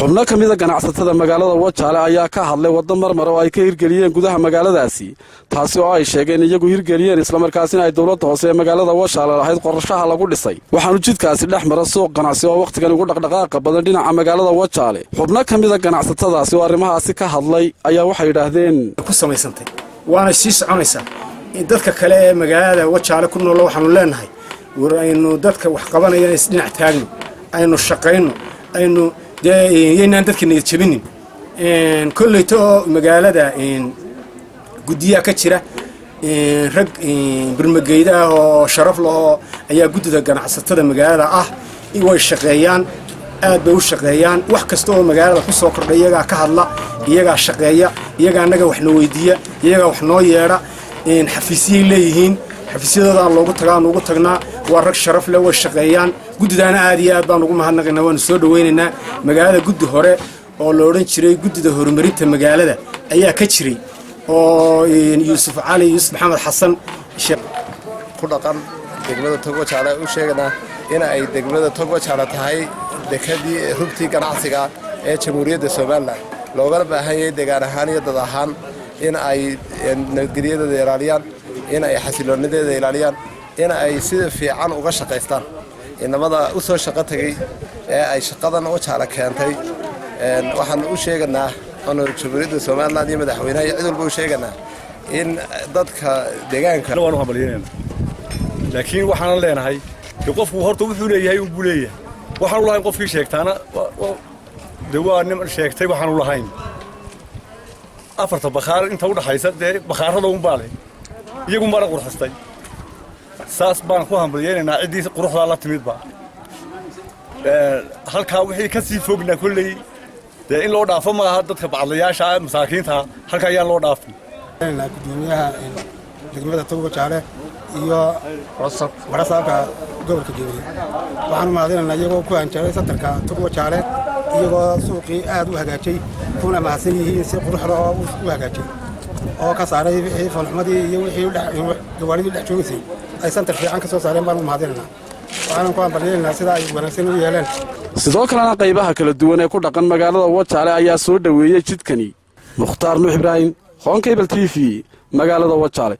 xubno ka mid ah ganacsatada magaalada Wajaale ayaa ka hadlay waddo marmar oo ay ka hirgeliyeen gudaha magaaladaasi taasi oo ay sheegeen iyagu hirgeliyeen isla markaasina ay dawladda hoose ee magaalada Wajaale lahayd qorshaha lagu dhisay waxaanu jidkaasi dhex mara suuq ganacsi oo waqtigan ugu dhaqdhaqaaqa badan dhinaca magaalada Wajaale xubno ka mid ah ganacsatadaasi oo arrimahaasi ka hadlay ayaa waxay yiraahdeen ku samaysantay waana sii soconaysaa in dadka kale ee magaalada Wajaale ku nool waxaanu leenahay waraynu dadka wax qabanayaan isdhinac taagno aynu shaqeyno aynu yeenan dadka niyad jabinin kulleeto magaalada gudiya ka jira rag barmageyda oo sharaf leh ayaa gudida ganacsatada magaalada ah way shaqeeyaan aad bay u shaqeeyaan wax kasta oo magaalada ku soo kordhay iyaga ka hadla iyaga shaqeeya iyaga anaga wax noo weydiiya iyaga wax noo yeera xafiisiyay leeyihiin xafiisyadooda loogu tagnaa waa rag sharaf leh way shaqeeyaan gudidana aad iyo aad baan ugu mahadnaqaynaa waan soo dhaweynaynaa magaalada gudi hore oo la oran jiray gudida horumarinta magaalada ayaa ka jiray oo Yuusuf Ali Yuusuf Maxamed Xasan ku dhaqan degmada Togwajaale u sheegana in ay degmada Togwajaale tahay dekadii rugtii ganacsiga ee Jamhuuriyadda Soomaaliland looga baahan yahay deegaan ahaan iyo dad ahaan in ay nabadgelyada ilaaliyaan in ay xasiloonideeda ilaaliyaan in ay sida fiican uga shaqeystaan inamada u soo shaqo tagay ee ay shaqadan Wajaale keentay waxaan u sheeganaa anoo Jamhuuriyadda Soomaaliland iyo madaxweynaha cid walba u sheeganaa in dadka deegaanka waan u hambalyeynaa laakiin waxaan leenahay qofku horta wuxuu leeyahay uu buleeyahay waxaan u lahayn qofkii sheegtaana dawaan sheegtay waxaan u lahayn afarta bakhaar inta u dhaxaysa bakhaarada uun baa leh iyagu mara qurxistay saas baan ku hambalyeynaa cidii quruxda la timidba halka wixii ka sii fognaa kullay in loo dhaafo ma aha dadka bacdayaasha masaakiinta halka ayaan loo dhaafin gudoomiyaha degmada Togwajaale iyo warasaabka gobolka Geeyo waxaan u mahadinaynaa iyagoo ku anjaaray satarka Togwajaale iyagoo suuqii aad u hagaajay kuna mahadsan yihiin si quruxda u hagaajay oo ka saaray wixii falxumadii iyo wixii gawaarida dhex joogaysay ay santar fiican ka soo saareen baan u mahadinaynaa waxaan ku hambalyeynaa sida ay wanaagsan u yeeleen sidoo kalena qaybaha kala duwan ee ku dhaqan magaalada Wajaale ayaa soo dhaweeyay jidkani Mukhtaar Nuux Ibraahim Honkebel TV magaalada Wajaale